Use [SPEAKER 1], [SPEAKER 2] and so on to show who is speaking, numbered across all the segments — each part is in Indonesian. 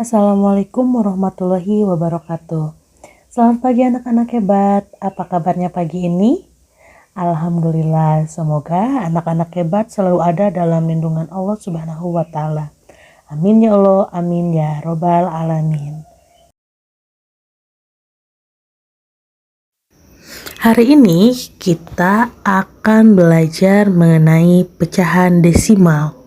[SPEAKER 1] Assalamualaikum warahmatullahi wabarakatuh. Selamat pagi anak-anak hebat. Apa kabarnya pagi ini? Alhamdulillah, semoga anak-anak hebat selalu ada dalam lindungan Allah Subhanahu wa taala. Amin ya Allah, amin ya robbal alamin. Hari ini kita akan belajar mengenai pecahan desimal.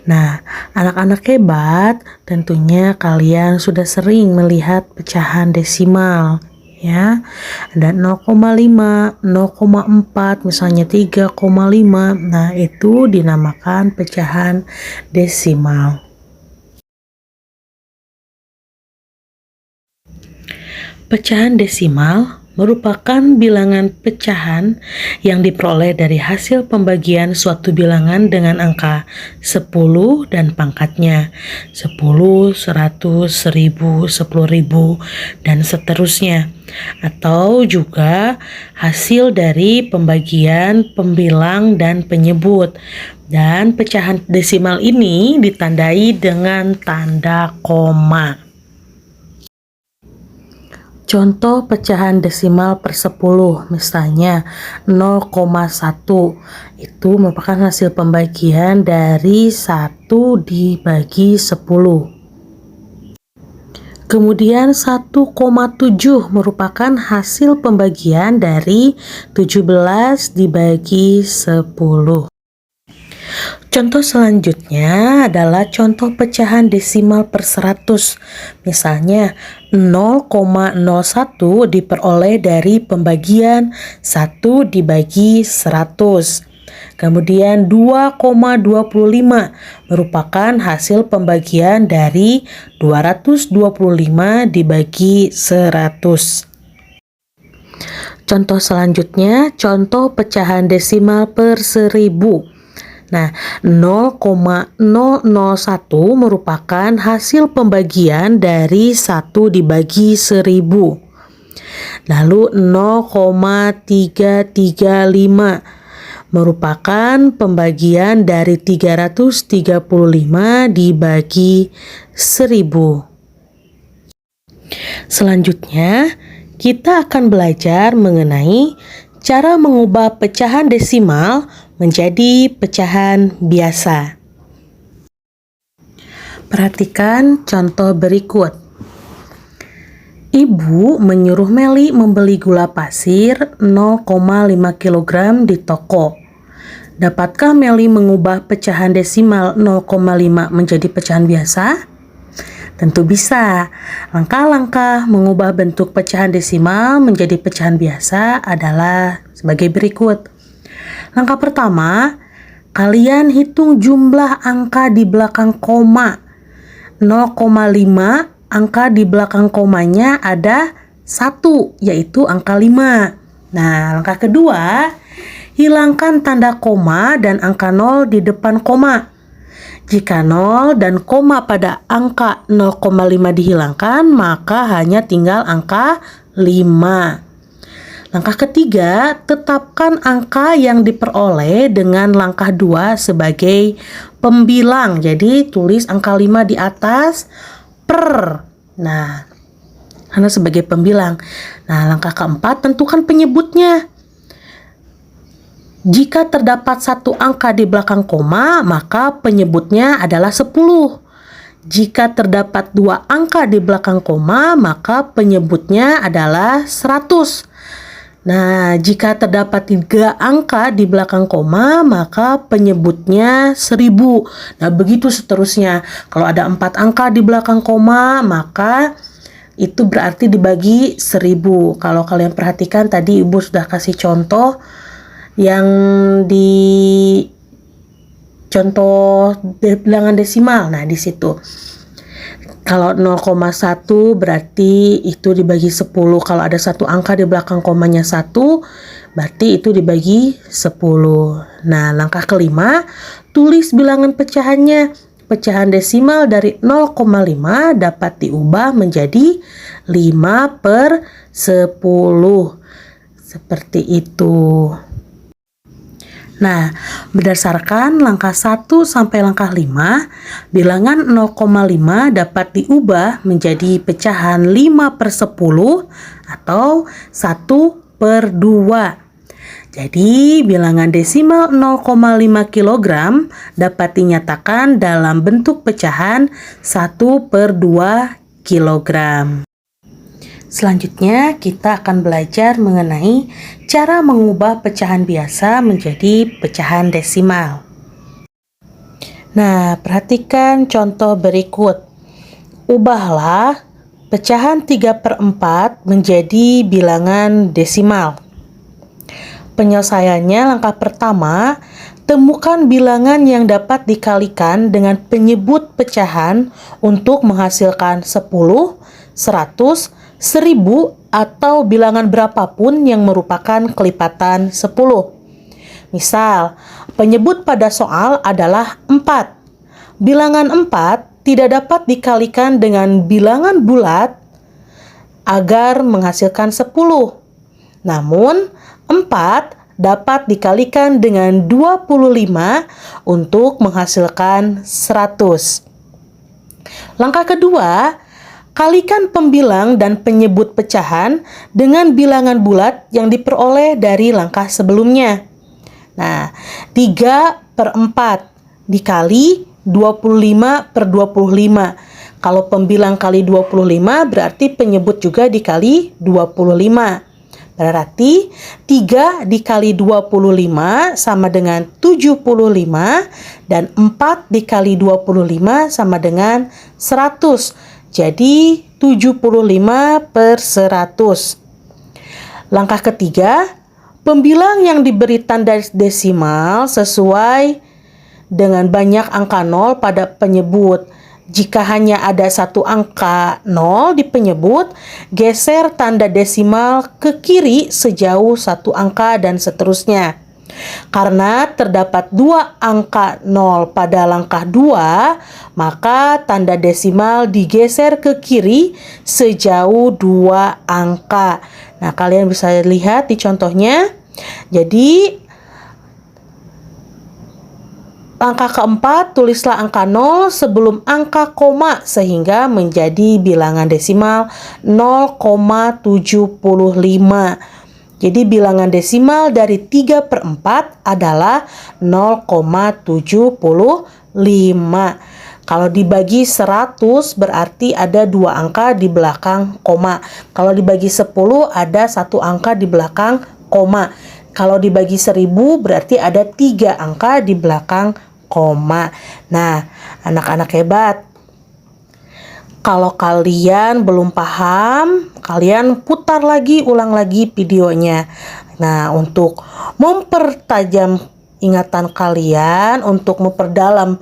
[SPEAKER 1] Nah, anak-anak hebat, tentunya kalian sudah sering melihat pecahan desimal, ya. Ada 0,5, 0,4, misalnya 3,5. Nah, itu dinamakan pecahan desimal. Pecahan desimal merupakan bilangan pecahan yang diperoleh dari hasil pembagian suatu bilangan dengan angka 10 dan pangkatnya 10, 100, 1000, 10.000, dan seterusnya. Atau juga hasil dari pembagian pembilang dan penyebut. Dan pecahan desimal ini ditandai dengan tanda koma. Contoh pecahan desimal per 10, misalnya 0,1, itu merupakan hasil pembagian dari 1 dibagi 10. Kemudian 1,7 merupakan hasil pembagian dari 17 dibagi 10. Contoh selanjutnya adalah contoh pecahan desimal per 100. Misalnya 0,01 diperoleh dari pembagian 1 dibagi 100. Kemudian 2,25 merupakan hasil pembagian dari 225 dibagi 100. Contoh selanjutnya, contoh pecahan desimal per 1000. Nah, 0,001 merupakan hasil pembagian dari 1 dibagi 1000. Lalu 0,335 merupakan pembagian dari 335 dibagi 1000. Selanjutnya, kita akan belajar mengenai cara mengubah pecahan desimal menjadi pecahan biasa. Perhatikan contoh berikut. Ibu menyuruh Meli membeli gula pasir 0,5 kg di toko. Dapatkah Meli mengubah pecahan desimal 0,5 menjadi pecahan biasa? Tentu bisa. Langkah-langkah mengubah bentuk pecahan desimal menjadi pecahan biasa adalah sebagai berikut. Langkah pertama, kalian hitung jumlah angka di belakang koma. 0,5, angka di belakang komanya ada 1, yaitu angka 5. Nah, langkah kedua, hilangkan tanda koma dan angka 0 di depan koma. Jika 0 dan koma pada angka 0,5 dihilangkan, maka hanya tinggal angka 5. Langkah ketiga, tetapkan angka yang diperoleh dengan langkah 2 sebagai pembilang. Jadi tulis angka 5 di atas per. Nah, karena sebagai pembilang. Nah, langkah keempat, tentukan penyebutnya. Jika terdapat satu angka di belakang koma, maka penyebutnya adalah 10. Jika terdapat 2 angka di belakang koma, maka penyebutnya adalah 100. Nah, jika terdapat 3 angka di belakang koma, maka penyebutnya 1000. Nah, begitu seterusnya. Kalau ada 4 angka di belakang koma, maka itu berarti dibagi 1000. Kalau kalian perhatikan tadi Ibu sudah kasih contoh yang di contoh bilangan desimal. Nah, di situ. Kalau 0,1 berarti itu dibagi 10. Kalau ada satu angka di belakang komanya 1, berarti itu dibagi 10. Nah, langkah kelima, tulis bilangan pecahannya. Pecahan desimal dari 0,5 dapat diubah menjadi 5 per 10. Seperti itu. Nah, berdasarkan langkah 1 sampai langkah 5, bilangan 0,5 dapat diubah menjadi pecahan 5/10 atau 1/2. Jadi, bilangan desimal 0,5 kg dapat dinyatakan dalam bentuk pecahan 1/2 kg. Selanjutnya, kita akan belajar mengenai cara mengubah pecahan biasa menjadi pecahan desimal. Nah, perhatikan contoh berikut. Ubahlah pecahan 3/4 menjadi bilangan desimal. Penyelesaiannya langkah pertama, temukan bilangan yang dapat dikalikan dengan penyebut pecahan untuk menghasilkan 10, 100, 1000 atau bilangan berapapun yang merupakan kelipatan 10. Misal, penyebut pada soal adalah 4. Bilangan 4 tidak dapat dikalikan dengan bilangan bulat agar menghasilkan 10. Namun, 4 dapat dikalikan dengan 25 untuk menghasilkan 100. Langkah kedua, kalikan pembilang dan penyebut pecahan dengan bilangan bulat yang diperoleh dari langkah sebelumnya. Nah, 3/4 dikali 25/25. Kalau pembilang kali 25 berarti penyebut juga dikali 25. Berarti 3 dikali 25 sama dengan 75 dan 4 dikali 25 sama dengan 100. Jadi 75/100. Langkah ketiga, pembilang yang diberi tanda desimal sesuai dengan banyak angka 0 pada penyebut. Jika hanya ada satu angka 0 di penyebut, geser tanda desimal ke kiri sejauh satu angka dan seterusnya. Karena terdapat 2 angka 0 pada langkah 2, maka tanda desimal digeser ke kiri sejauh 2 angka. Nah, kalian bisa lihat di contohnya. Jadi, langkah keempat, tulislah angka 0 sebelum angka koma sehingga menjadi bilangan desimal 0,75. Jadi bilangan desimal dari 3/4 adalah 0,75. Kalau dibagi 100 berarti ada 2 angka di belakang koma. Kalau dibagi 10 ada 1 angka di belakang koma. Kalau dibagi 1000 berarti ada 3 angka di belakang koma. Nah, anak-anak hebat. Kalau kalian belum paham, kalian putar lagi, ulang lagi videonya. Nah, untuk mempertajam ingatan kalian, untuk memperdalam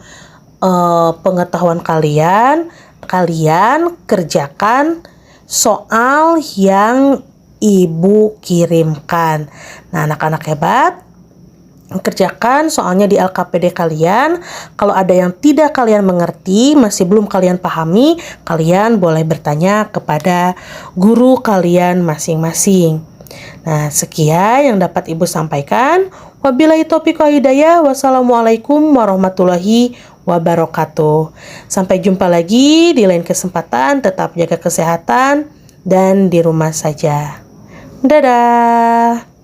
[SPEAKER 1] pengetahuan kalian, kalian kerjakan soal yang ibu kirimkan. Nah, anak-anak hebat, kerjakan soalnya di LKPD kalian. Kalau ada yang tidak kalian mengerti, masih belum kalian pahami, kalian boleh bertanya kepada guru kalian masing-masing. Nah, sekian yang dapat ibu sampaikan. Wabillahi taufiq wal hidayah. Wassalamualaikum warahmatullahi wabarakatuh. Sampai jumpa lagi di lain kesempatan. Tetap jaga kesehatan dan di rumah saja. Dadah.